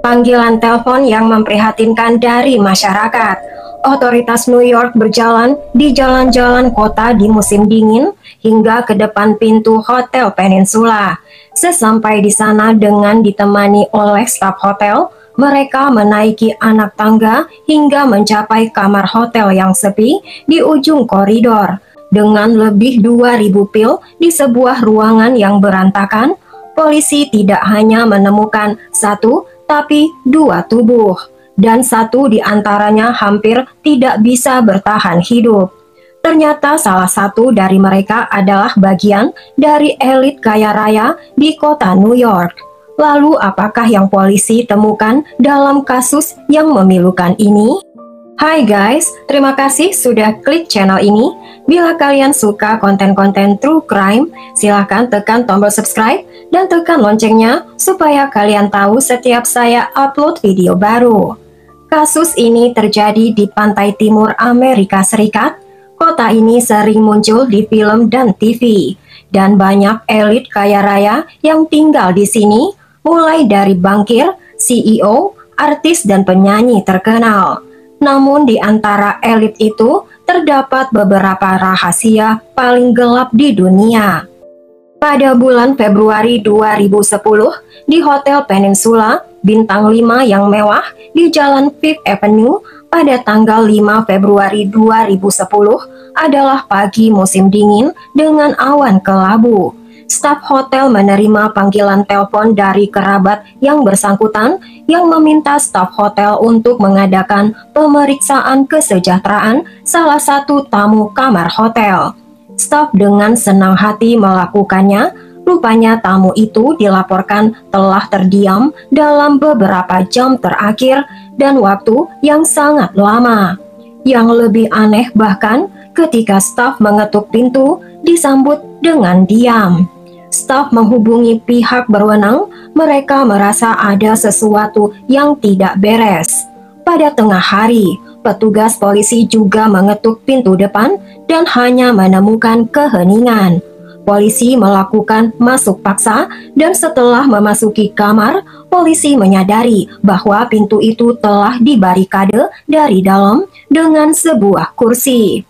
Panggilan telepon yang memprihatinkan dari masyarakat. Otoritas New York berjalan di jalan-jalan kota di musim dingin hingga ke depan pintu Hotel Peninsula. Sesampai di sana dengan ditemani oleh staf hotel, mereka menaiki anak tangga hingga mencapai kamar hotel yang sepi di ujung koridor. Dengan lebih 2.000 pil di sebuah ruangan yang berantakan, polisi tidak hanya menemukan satu tapi dua tubuh, dan satu di antaranya hampir tidak bisa bertahan hidup. Ternyata salah satu dari mereka adalah bagian dari elit kaya raya di kota New York. Lalu apakah yang polisi temukan dalam kasus yang memilukan ini? Hai guys, terima kasih sudah klik channel ini. Bila kalian suka konten-konten true crime, silahkan tekan tombol subscribe dan tekan loncengnya supaya kalian tahu setiap saya upload video baru. Kasus ini terjadi di pantai timur Amerika Serikat. Kota ini sering muncul di film dan TV, dan banyak elit kaya raya yang tinggal di sini, mulai dari bankir, CEO, artis, dan penyanyi terkenal. Namun di antara elit itu terdapat beberapa rahasia paling gelap di dunia. Pada bulan Februari 2010, di Hotel Peninsula bintang 5 yang mewah di Jalan Fifth Avenue pada tanggal 5 Februari 2010 adalah pagi musim dingin dengan awan kelabu. Staf hotel menerima panggilan telepon dari kerabat yang bersangkutan yang meminta staf hotel untuk mengadakan pemeriksaan kesejahteraan salah satu tamu kamar hotel. Staf dengan senang hati melakukannya. Rupanya tamu itu dilaporkan telah terdiam dalam beberapa jam terakhir dan waktu yang sangat lama. Yang lebih aneh bahkan ketika staf mengetuk pintu disambut dengan diam. Staf menghubungi pihak berwenang, mereka merasa ada sesuatu yang tidak beres. Pada tengah hari, petugas polisi juga mengetuk pintu depan dan hanya menemukan keheningan. Polisi melakukan masuk paksa dan setelah memasuki kamar, polisi menyadari bahwa pintu itu telah dibarikade dari dalam dengan sebuah kursi.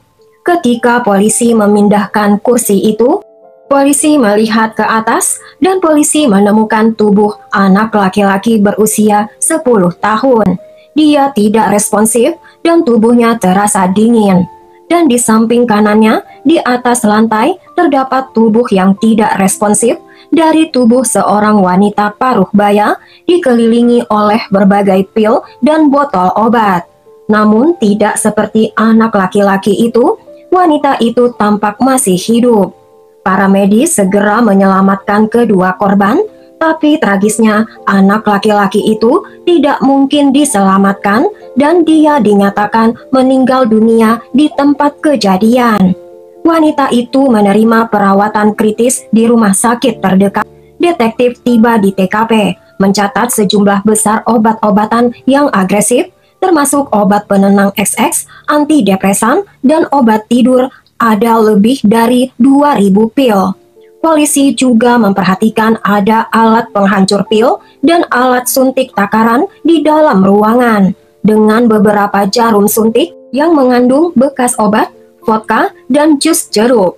Ketika polisi memindahkan kursi itu, polisi melihat ke atas dan polisi menemukan tubuh anak laki-laki berusia 10 tahun. Dia tidak responsif dan tubuhnya terasa dingin. Dan di samping kanannya, di atas lantai, terdapat tubuh yang tidak responsif dari tubuh seorang wanita paruh baya dikelilingi oleh berbagai pil dan botol obat. Namun tidak seperti anak laki-laki itu, wanita itu tampak masih hidup. Para medis segera menyelamatkan kedua korban, tapi tragisnya anak laki-laki itu tidak mungkin diselamatkan dan dia dinyatakan meninggal dunia di tempat kejadian. Wanita itu menerima perawatan kritis di rumah sakit terdekat. Detektif tiba di TKP, mencatat sejumlah besar obat-obatan yang agresif, termasuk obat penenang XX, antidepresan, dan obat tidur. Ada lebih dari 2.000 pil. Polisi juga memperhatikan ada alat penghancur pil dan alat suntik takaran di dalam ruangan, dengan beberapa jarum suntik yang mengandung bekas obat, vodka, dan jus jeruk.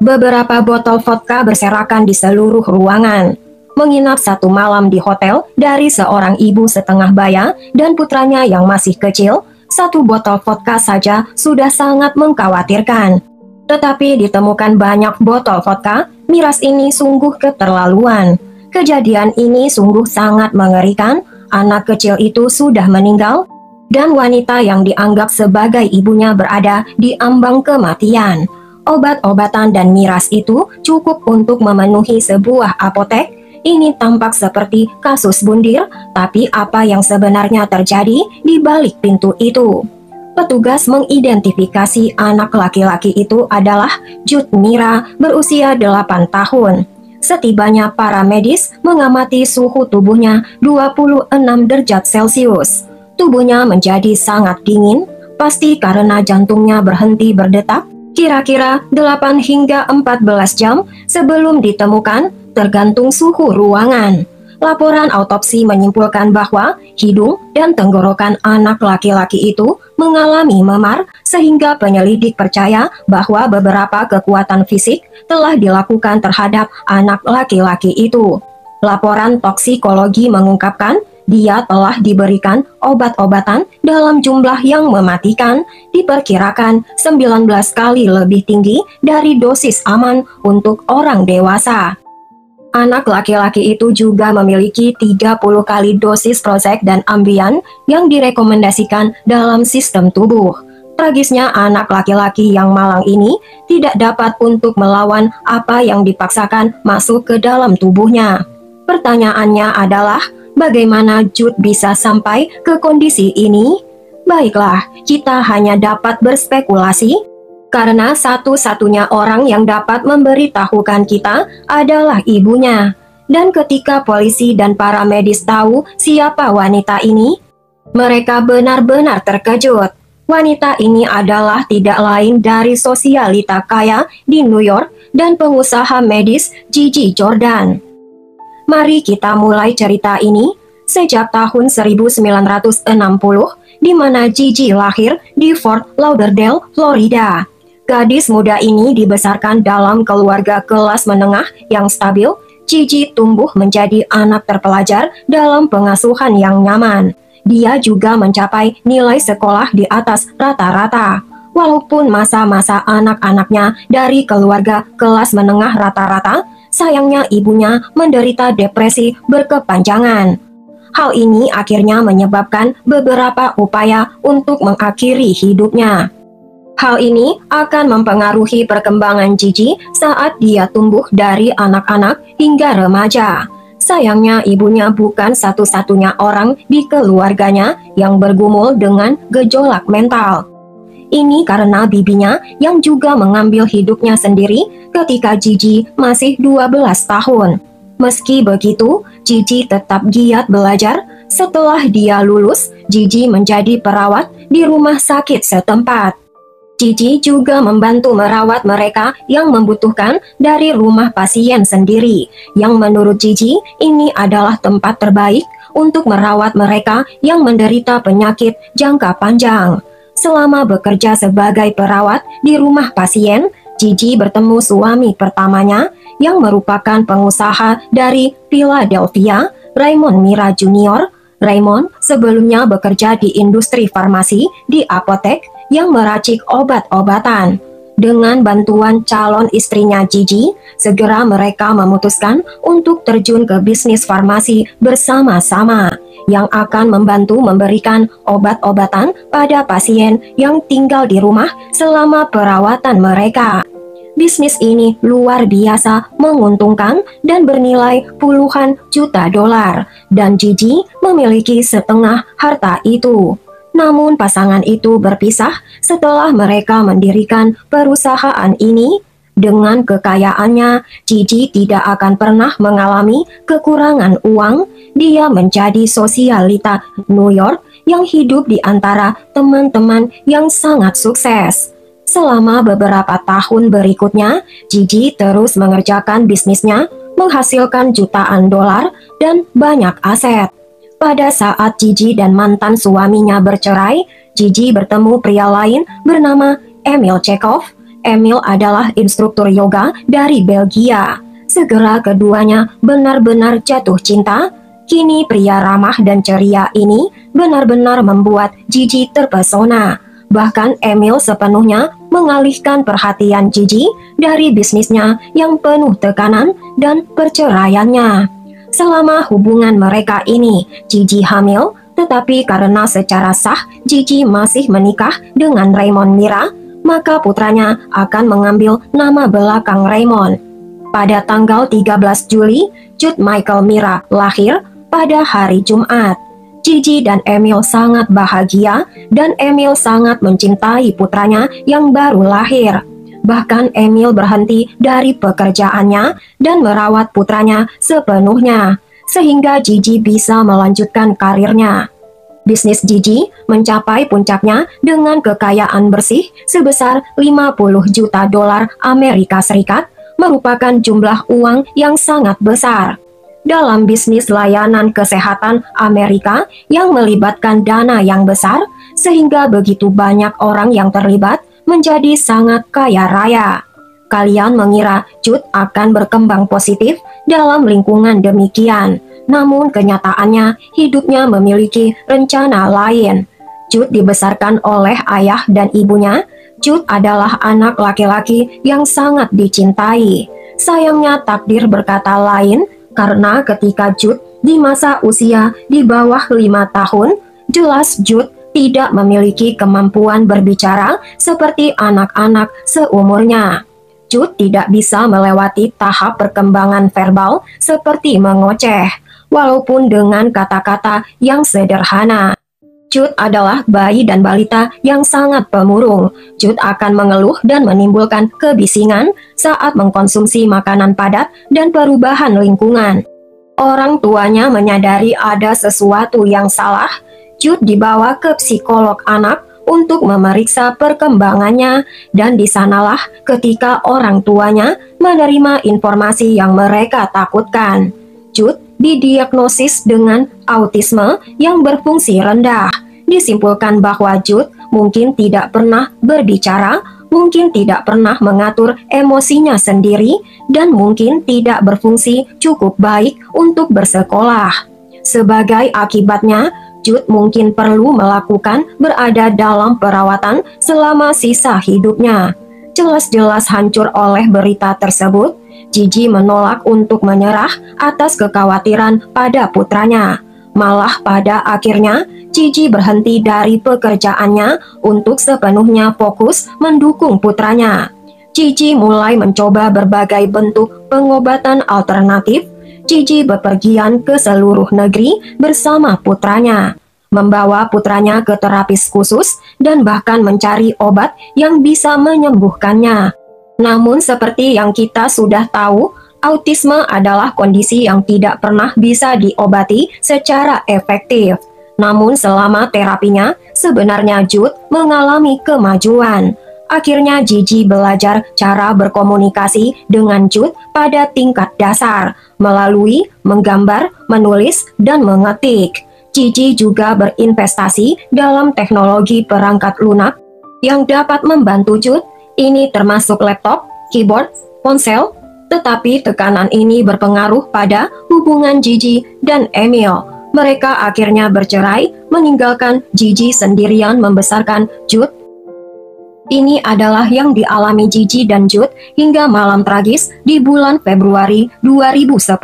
Beberapa botol vodka berserakan di seluruh ruangan. Menginap satu malam di hotel dari seorang ibu setengah baya dan putranya yang masih kecil, satu botol vodka saja sudah sangat mengkhawatirkan. Tetapi ditemukan banyak botol vodka, miras ini sungguh keterlaluan. Kejadian ini sungguh sangat mengerikan, anak kecil itu sudah meninggal, dan wanita yang dianggap sebagai ibunya berada di ambang kematian. Obat-obatan dan miras itu cukup untuk memenuhi sebuah apotek. Ini tampak seperti kasus bundir, tapi apa yang sebenarnya terjadi di balik pintu itu? Petugas mengidentifikasi anak laki-laki itu adalah Jude Mira berusia 8 tahun. Setibanya para medis mengamati suhu tubuhnya 26 derajat Celcius. Tubuhnya menjadi sangat dingin, pasti karena jantungnya berhenti berdetak kira-kira 8 hingga 14 jam sebelum ditemukan, tergantung suhu ruangan. Laporan autopsi menyimpulkan bahwa hidung dan tenggorokan anak laki-laki itu mengalami memar sehingga penyelidik percaya bahwa beberapa kekuatan fisik telah dilakukan terhadap anak laki-laki itu. Laporan toksikologi mengungkapkan dia telah diberikan obat-obatan dalam jumlah yang mematikan, diperkirakan 19 kali lebih tinggi dari dosis aman untuk orang dewasa. Anak laki-laki itu juga memiliki 30 kali dosis Prozac dan Ambien yang direkomendasikan dalam sistem tubuh. Tragisnya anak laki-laki yang malang ini tidak dapat untuk melawan apa yang dipaksakan masuk ke dalam tubuhnya. Pertanyaannya adalah, bagaimana Jude bisa sampai ke kondisi ini? Baiklah, kita hanya dapat berspekulasi, karena satu-satunya orang yang dapat memberitahukan kita adalah ibunya. Dan ketika polisi dan para medis tahu siapa wanita ini, mereka benar-benar terkejut. Wanita ini adalah tidak lain dari sosialita kaya di New York dan pengusaha medis Gigi Jordan. Mari kita mulai cerita ini sejak tahun 1960, di mana Gigi lahir di Fort Lauderdale, Florida. Gadis muda ini dibesarkan dalam keluarga kelas menengah yang stabil. Gigi tumbuh menjadi anak terpelajar dalam pengasuhan yang nyaman. Dia juga mencapai nilai sekolah di atas rata-rata. Walaupun masa-masa anak-anaknya dari keluarga kelas menengah rata-rata, sayangnya ibunya menderita depresi berkepanjangan. Hal ini akhirnya menyebabkan beberapa upaya untuk mengakhiri hidupnya. Hal ini akan mempengaruhi perkembangan Gigi saat dia tumbuh dari anak-anak hingga remaja. Sayangnya ibunya bukan satu-satunya orang di keluarganya yang bergumul dengan gejolak mental. Ini karena bibinya yang juga mengambil hidupnya sendiri ketika Gigi masih 12 tahun. Meski begitu, Gigi tetap giat belajar. Setelah dia lulus, Gigi menjadi perawat di rumah sakit setempat. Gigi juga membantu merawat mereka yang membutuhkan dari rumah pasien sendiri, yang menurut Gigi ini adalah tempat terbaik untuk merawat mereka yang menderita penyakit jangka panjang. Selama bekerja sebagai perawat di rumah pasien, Gigi bertemu suami pertamanya yang merupakan pengusaha dari Philadelphia, Raymond Mira Jr. Raymond sebelumnya bekerja di industri farmasi di apotek yang meracik obat-obatan. Dengan bantuan calon istrinya Gigi, segera mereka memutuskan untuk terjun ke bisnis farmasi bersama-sama yang akan membantu memberikan obat-obatan pada pasien yang tinggal di rumah selama perawatan mereka. Bisnis ini luar biasa menguntungkan dan bernilai puluhan juta dolar, dan Gigi memiliki setengah harta itu. Namun pasangan itu berpisah setelah mereka mendirikan perusahaan ini. Dengan kekayaannya, Gigi tidak akan pernah mengalami kekurangan uang. Dia menjadi sosialita New York yang hidup di antara teman-teman yang sangat sukses. Selama beberapa tahun berikutnya, Gigi terus mengerjakan bisnisnya, menghasilkan jutaan dolar dan banyak aset. Pada saat Gigi dan mantan suaminya bercerai, Gigi bertemu pria lain bernama Emil Chekhov. Emil adalah instruktur yoga dari Belgia. Segera keduanya benar-benar jatuh cinta. Kini pria ramah dan ceria ini benar-benar membuat Gigi terpesona. Bahkan Emil sepenuhnya mengalihkan perhatian Gigi dari bisnisnya yang penuh tekanan dan perceraiannya. Selama hubungan mereka ini, Gigi hamil, tetapi karena secara sah Gigi masih menikah dengan Raymond Mira, maka putranya akan mengambil nama belakang Raymond. Pada tanggal 13 Juli, Jude Michael Mira lahir pada hari Jumat. Gigi dan Emil sangat bahagia dan Emil sangat mencintai putranya yang baru lahir. Bahkan Emil berhenti dari pekerjaannya dan merawat putranya sepenuhnya, sehingga Gigi bisa melanjutkan karirnya. Bisnis Gigi mencapai puncaknya dengan kekayaan bersih sebesar 50 juta dolar Amerika Serikat, merupakan jumlah uang yang sangat besar. dalam bisnis layanan kesehatan Amerika yang melibatkan dana yang besar, sehingga begitu banyak orang yang terlibat menjadi sangat kaya raya. Kalian mengira Jude akan berkembang positif dalam lingkungan demikian, namun kenyataannya hidupnya memiliki rencana lain. Jude dibesarkan oleh ayah dan ibunya. Jude adalah anak laki-laki yang sangat dicintai. Sayangnya takdir berkata lain, karena ketika Jude di masa usia di bawah 5 tahun, jelas Jude tidak memiliki kemampuan berbicara seperti anak-anak seumurnya. Jude tidak bisa melewati tahap perkembangan verbal seperti mengoceh, walaupun dengan kata-kata yang sederhana. Jude adalah bayi dan balita yang sangat pemurung. Jude akan mengeluh dan menimbulkan kebisingan saat mengkonsumsi makanan padat dan perubahan lingkungan. Orang tuanya menyadari ada sesuatu yang salah. Jude dibawa ke psikolog anak untuk memeriksa perkembangannya, dan di sanalah ketika orang tuanya menerima informasi yang mereka takutkan. Jude didiagnosis dengan autisme yang berfungsi rendah. Disimpulkan bahwa Jude mungkin tidak pernah berbicara, mungkin tidak pernah mengatur emosinya sendiri, dan mungkin tidak berfungsi cukup baik untuk bersekolah. Sebagai akibatnya, Jude mungkin perlu melakukan berada dalam perawatan selama sisa hidupnya. Jelas-jelas hancur oleh berita tersebut, Gigi menolak untuk menyerah atas kekhawatiran pada putranya. Malah pada akhirnya, Gigi berhenti dari pekerjaannya untuk sepenuhnya fokus mendukung putranya. Gigi mulai mencoba berbagai bentuk pengobatan alternatif. Gigi bepergian ke seluruh negeri bersama putranya, membawa putranya ke terapis khusus dan bahkan mencari obat yang bisa menyembuhkannya. Namun seperti yang kita sudah tahu, autisme adalah kondisi yang tidak pernah bisa diobati secara efektif. Namun selama terapinya, sebenarnya Jude mengalami kemajuan. Akhirnya Gigi belajar cara berkomunikasi dengan Jude pada tingkat dasar, melalui menggambar, menulis, dan mengetik. Gigi juga berinvestasi dalam teknologi perangkat lunak yang dapat membantu Jude. Ini termasuk laptop, keyboard, ponsel, tetapi tekanan ini berpengaruh pada hubungan Gigi dan Emil. Mereka akhirnya bercerai, meninggalkan Gigi sendirian membesarkan Jude. Ini adalah yang dialami Gigi dan Jude hingga malam tragis di bulan Februari 2010.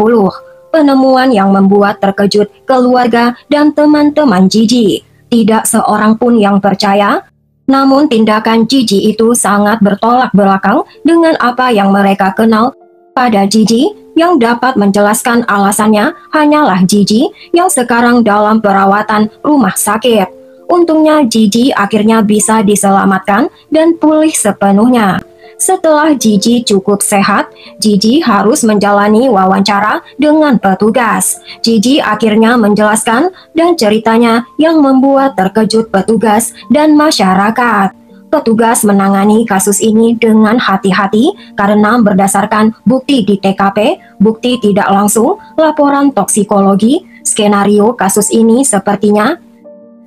Penemuan yang membuat terkejut keluarga dan teman-teman Gigi. Tidak seorang pun yang percaya. Namun tindakan Gigi itu sangat bertolak belakang dengan apa yang mereka kenal. Pada Gigi, yang dapat menjelaskan alasannya hanyalah Gigi yang sekarang dalam perawatan rumah sakit. Untungnya Gigi akhirnya bisa diselamatkan dan pulih sepenuhnya. Setelah Gigi cukup sehat, Gigi harus menjalani wawancara dengan petugas. Gigi akhirnya menjelaskan dan ceritanya yang membuat terkejut petugas dan masyarakat. Petugas menangani kasus ini dengan hati-hati karena berdasarkan bukti di TKP, bukti tidak langsung, laporan toksikologi, skenario kasus ini sepertinya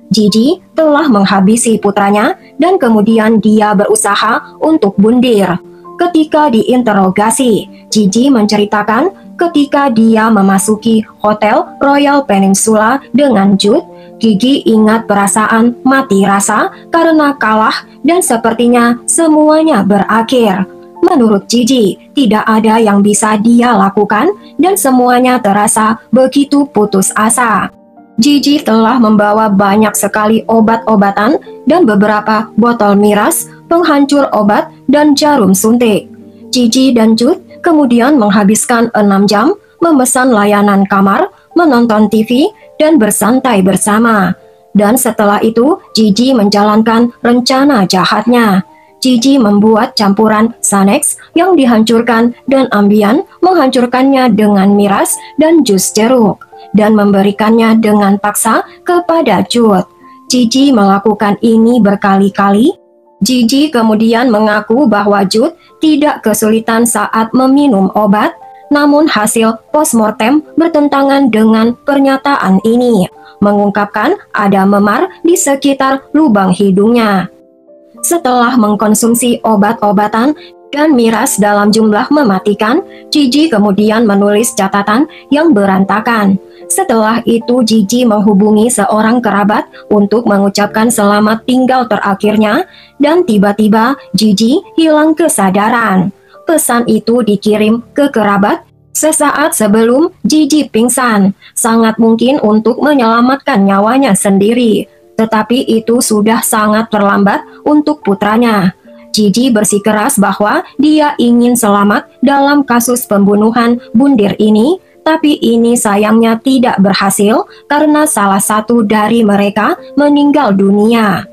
Gigi telah menghabisi putranya dan kemudian dia berusaha untuk bundir. Ketika diinterogasi, Gigi menceritakan ketika dia memasuki Hotel Royal Peninsula dengan Jude, Gigi ingat perasaan mati rasa karena kalah dan sepertinya semuanya berakhir. Menurut Gigi, tidak ada yang bisa dia lakukan dan semuanya terasa begitu putus asa. Gigi telah membawa banyak sekali obat-obatan dan beberapa botol miras, penghancur obat, dan jarum suntik. Gigi dan Jude kemudian menghabiskan 6 jam memesan layanan kamar, menonton TV, dan bersantai bersama. Dan setelah itu, Gigi menjalankan rencana jahatnya. Gigi membuat campuran Xanax yang dihancurkan dan Ambien menghancurkannya dengan miras dan jus jeruk dan memberikannya dengan paksa kepada Jude. Gigi melakukan ini berkali-kali. Gigi kemudian mengaku bahwa Jude tidak kesulitan saat meminum obat. Namun hasil postmortem bertentangan dengan pernyataan ini, mengungkapkan ada memar di sekitar lubang hidungnya. Setelah mengkonsumsi obat-obatan dan miras dalam jumlah mematikan, Gigi kemudian menulis catatan yang berantakan. Setelah itu Gigi menghubungi seorang kerabat untuk mengucapkan selamat tinggal terakhirnya, dan tiba-tiba Gigi hilang kesadaran. Pesan itu dikirim ke kerabat sesaat sebelum Gigi pingsan, sangat mungkin untuk menyelamatkan nyawanya sendiri. Tetapi itu sudah sangat terlambat untuk putranya. Gigi bersikeras bahwa dia ingin selamat dalam kasus pembunuhan bundir ini, tapi ini sayangnya tidak berhasil karena salah satu dari mereka meninggal dunia.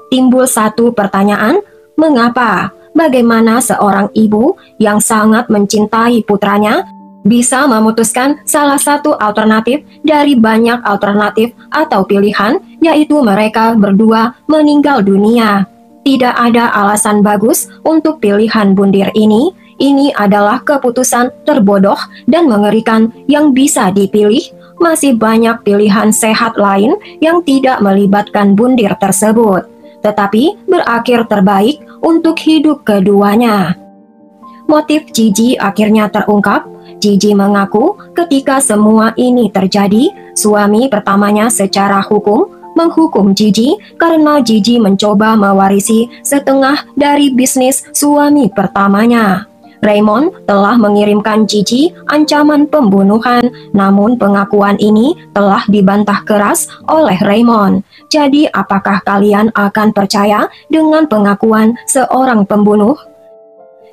Timbul satu pertanyaan, mengapa? Bagaimana seorang ibu yang sangat mencintai putranya bisa memutuskan salah satu alternatif dari banyak alternatif atau pilihan, yaitu mereka berdua meninggal dunia? Tidak ada alasan bagus untuk pilihan bundir ini. Ini adalah keputusan terbodoh dan mengerikan yang bisa dipilih. Masih banyak pilihan sehat lain yang tidak melibatkan bundir tersebut, tetapi berakhir terbaik untuk hidup keduanya. Motif Gigi akhirnya terungkap. Gigi mengaku ketika semua ini terjadi, suami pertamanya secara hukum menghukum Gigi karena Gigi mencoba mewarisi setengah dari bisnis suami pertamanya. Raymond telah mengirimkan Gigi ancaman pembunuhan, namun pengakuan ini telah dibantah keras oleh Raymond. Jadi apakah kalian akan percaya dengan pengakuan seorang pembunuh?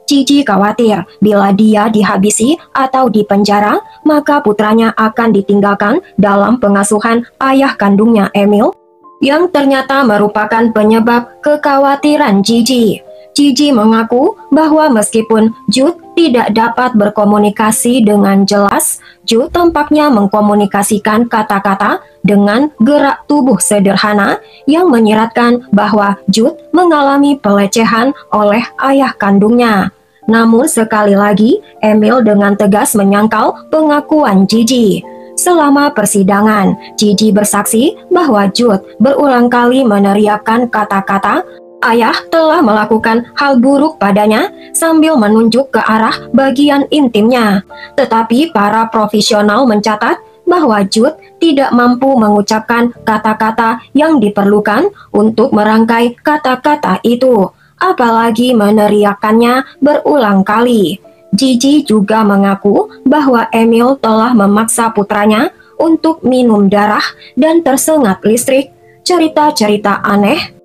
Gigi khawatir bila dia dihabisi atau dipenjara, maka putranya akan ditinggalkan dalam pengasuhan ayah kandungnya Emil, yang ternyata merupakan penyebab kekhawatiran Gigi. Gigi mengaku bahwa meskipun Jude tidak dapat berkomunikasi dengan jelas, Jude tampaknya mengkomunikasikan kata-kata dengan gerak tubuh sederhana yang menyiratkan bahwa Jude mengalami pelecehan oleh ayah kandungnya. Namun sekali lagi, Emil dengan tegas menyangkal pengakuan Gigi. Selama persidangan, Gigi bersaksi bahwa Jude berulang kali meneriakkan kata-kata, "Ayah telah melakukan hal buruk padanya," sambil menunjuk ke arah bagian intimnya. Tetapi para profesional mencatat bahwa Jude tidak mampu mengucapkan kata-kata yang diperlukan untuk merangkai kata-kata itu, apalagi meneriakannya berulang kali. Gigi juga mengaku bahwa Emil telah memaksa putranya untuk minum darah dan tersengat listrik, cerita-cerita aneh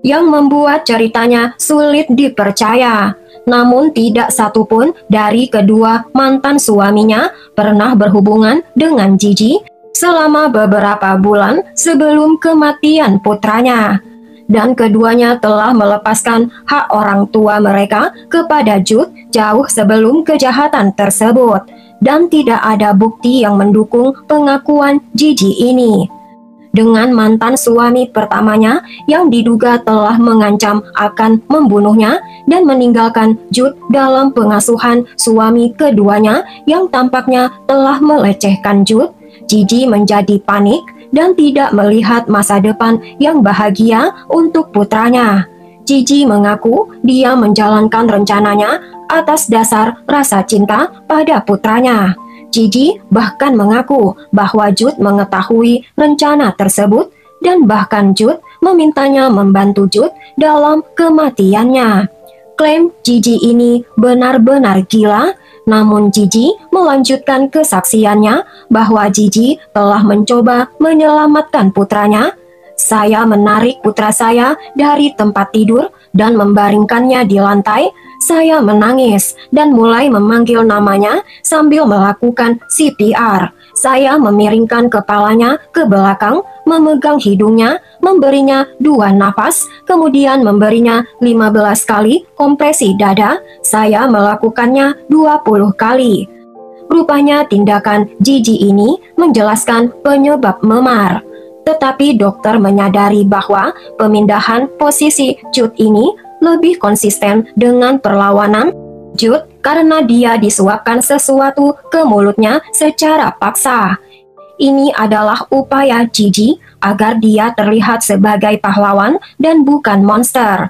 yang membuat ceritanya sulit dipercaya. Namun tidak satupun dari kedua mantan suaminya pernah berhubungan dengan Gigi selama beberapa bulan sebelum kematian putranya. Dan keduanya telah melepaskan hak orang tua mereka kepada Jude jauh sebelum kejahatan tersebut, dan tidak ada bukti yang mendukung pengakuan Gigi ini. Dengan mantan suami pertamanya yang diduga telah mengancam akan membunuhnya dan meninggalkan Jude dalam pengasuhan suami keduanya yang tampaknya telah melecehkan Jude, Gigi menjadi panik dan tidak melihat masa depan yang bahagia untuk putranya. Gigi mengaku dia menjalankan rencananya atas dasar rasa cinta pada putranya. Gigi bahkan mengaku bahwa Jude mengetahui rencana tersebut dan bahkan Jude memintanya membantu Jude dalam kematiannya. Klaim Gigi ini benar-benar gila. Namun Gigi melanjutkan kesaksiannya bahwa Gigi telah mencoba menyelamatkan putranya. "Saya menarik putra saya dari tempat tidur dan membaringkannya di lantai. Saya menangis dan mulai memanggil namanya sambil melakukan CPR. Saya memiringkan kepalanya ke belakang, memegang hidungnya, memberinya 2 nafas, kemudian memberinya 15 kali kompresi dada. Saya melakukannya 20 kali. Rupanya tindakan Gigi ini menjelaskan penyebab memar. Tetapi dokter menyadari bahwa pemindahan posisi Jude ini lebih konsisten dengan perlawanan Jude karena dia disuapkan sesuatu ke mulutnya secara paksa. Ini adalah upaya Gigi agar dia terlihat sebagai pahlawan dan bukan monster.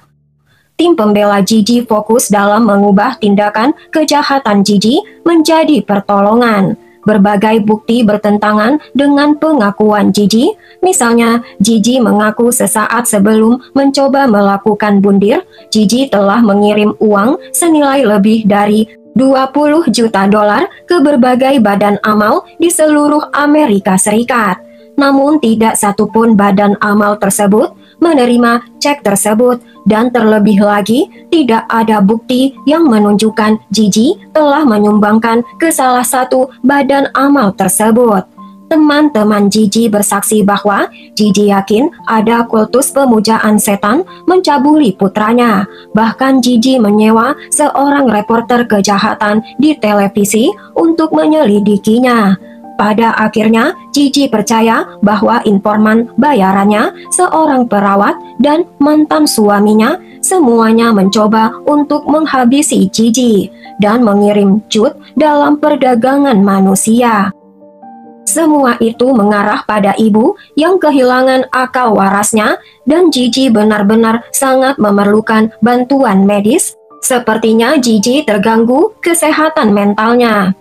Tim pembela Gigi fokus dalam mengubah tindakan kejahatan Gigi menjadi pertolongan. Berbagai bukti bertentangan dengan pengakuan Gigi. Misalnya, Gigi mengaku sesaat sebelum mencoba melakukan bundir, Gigi telah mengirim uang senilai lebih dari 20 juta dolar ke berbagai badan amal di seluruh Amerika Serikat. Namun tidak satupun badan amal tersebut menerima cek tersebut, dan terlebih lagi tidak ada bukti yang menunjukkan Gigi telah menyumbangkan ke salah satu badan amal tersebut. Teman-teman Gigi bersaksi bahwa Gigi yakin ada kultus pemujaan setan mencabuli putranya. Bahkan Gigi menyewa seorang reporter kejahatan di televisi untuk menyelidikinya. Pada akhirnya, Gigi percaya bahwa informan bayarannya, seorang perawat, dan mantan suaminya semuanya mencoba untuk menghabisi Gigi dan mengirim Jude dalam perdagangan manusia. Semua itu mengarah pada ibu yang kehilangan akal warasnya, dan Gigi benar-benar sangat memerlukan bantuan medis. Sepertinya Gigi terganggu kesehatan mentalnya.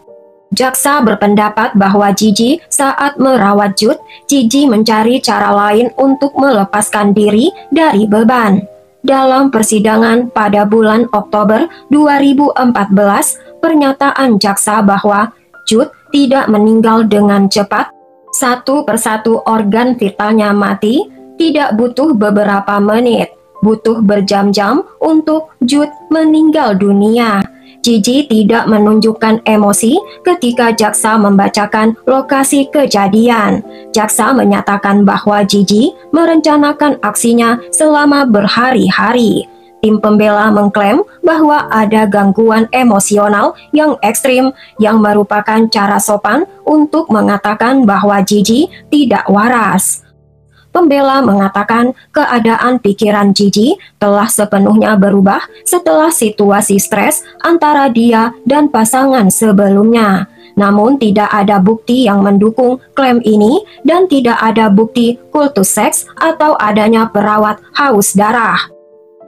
Jaksa berpendapat bahwa Gigi saat merawat Jude, Gigi mencari cara lain untuk melepaskan diri dari beban. Dalam persidangan pada bulan Oktober 2014, pernyataan jaksa bahwa Jude tidak meninggal dengan cepat. Satu persatu organ vitalnya mati, tidak butuh beberapa menit, butuh berjam-jam untuk Jude meninggal dunia. Gigi tidak menunjukkan emosi ketika jaksa membacakan lokasi kejadian. Jaksa menyatakan bahwa Gigi merencanakan aksinya selama berhari-hari. Tim pembela mengklaim bahwa ada gangguan emosional yang ekstrim yang merupakan cara sopan untuk mengatakan bahwa Gigi tidak waras. Pembela mengatakan keadaan pikiran Gigi telah sepenuhnya berubah setelah situasi stres antara dia dan pasangan sebelumnya. Namun tidak ada bukti yang mendukung klaim ini dan tidak ada bukti kultus seks atau adanya perawat haus darah.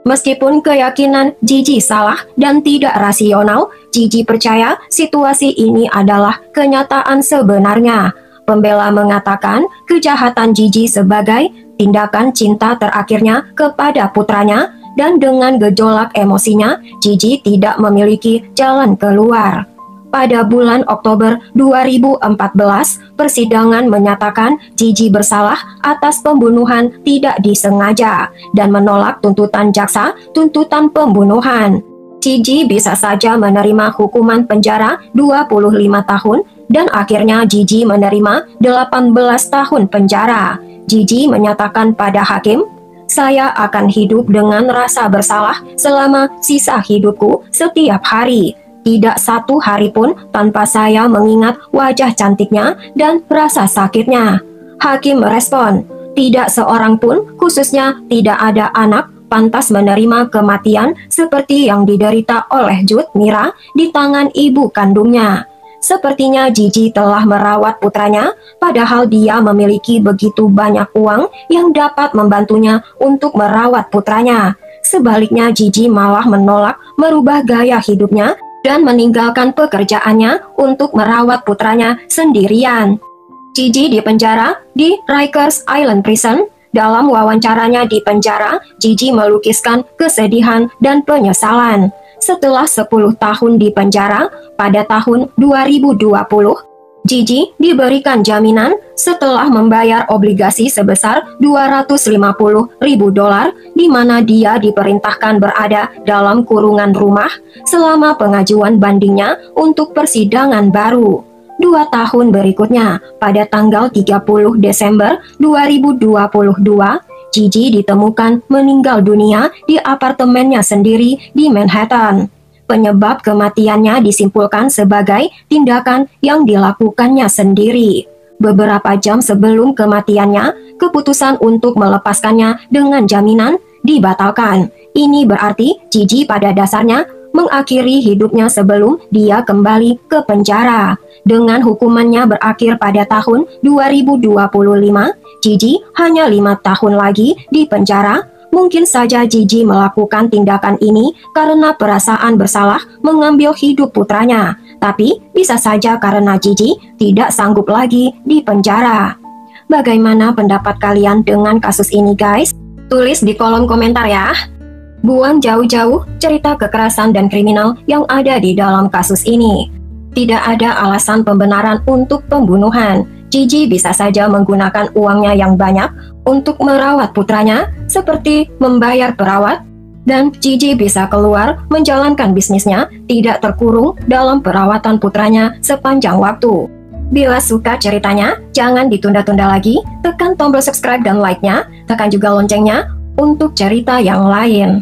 Meskipun keyakinan Gigi salah dan tidak rasional, Gigi percaya situasi ini adalah kenyataan sebenarnya. Pembela mengatakan kejahatan Gigi sebagai tindakan cinta terakhirnya kepada putranya, dan dengan gejolak emosinya, Gigi tidak memiliki jalan keluar. Pada bulan Oktober 2014, persidangan menyatakan Gigi bersalah atas pembunuhan tidak disengaja dan menolak tuntutan jaksa tuntutan pembunuhan. Gigi bisa saja menerima hukuman penjara 25 tahun dan akhirnya Gigi menerima 18 tahun penjara. Gigi menyatakan pada hakim, "Saya akan hidup dengan rasa bersalah selama sisa hidupku setiap hari. Tidak satu hari pun tanpa saya mengingat wajah cantiknya dan rasa sakitnya." Hakim merespon, "Tidak seorang pun, khususnya tidak ada anak, pantas menerima kematian seperti yang diderita oleh Jude Mira di tangan ibu kandungnya." Sepertinya Gigi telah merawat putranya, padahal dia memiliki begitu banyak uang yang dapat membantunya untuk merawat putranya. Sebaliknya, Gigi malah menolak merubah gaya hidupnya dan meninggalkan pekerjaannya untuk merawat putranya sendirian. Gigi dipenjara di Rikers Island Prison. Dalam wawancaranya di penjara, Gigi melukiskan kesedihan dan penyesalan. Setelah 10 tahun di penjara, pada tahun 2020, Gigi diberikan jaminan setelah membayar obligasi sebesar 250.000 dolar, di mana dia diperintahkan berada dalam kurungan rumah selama pengajuan bandingnya untuk persidangan baru. 2 tahun berikutnya, pada tanggal 30 Desember 2022, Gigi ditemukan meninggal dunia di apartemennya sendiri di Manhattan. Penyebab kematiannya disimpulkan sebagai tindakan yang dilakukannya sendiri. Beberapa jam sebelum kematiannya, keputusan untuk melepaskannya dengan jaminan dibatalkan. Ini berarti Gigi pada dasarnya mengakhiri hidupnya sebelum dia kembali ke penjara. Dengan hukumannya berakhir pada tahun 2025, Gigi hanya 5 tahun lagi di penjara. Mungkin saja Gigi melakukan tindakan ini karena perasaan bersalah mengambil hidup putranya. Tapi bisa saja karena Gigi tidak sanggup lagi di penjara. Bagaimana pendapat kalian dengan kasus ini, guys? Tulis di kolom komentar ya. Buang jauh-jauh cerita kekerasan dan kriminal yang ada di dalam kasus ini. Tidak ada alasan pembenaran untuk pembunuhan. Gigi bisa saja menggunakan uangnya yang banyak untuk merawat putranya, seperti membayar perawat, dan Gigi bisa keluar menjalankan bisnisnya, tidak terkurung dalam perawatan putranya sepanjang waktu. Bila suka ceritanya, jangan ditunda-tunda lagi, tekan tombol subscribe dan like-nya, tekan juga loncengnya untuk cerita yang lain.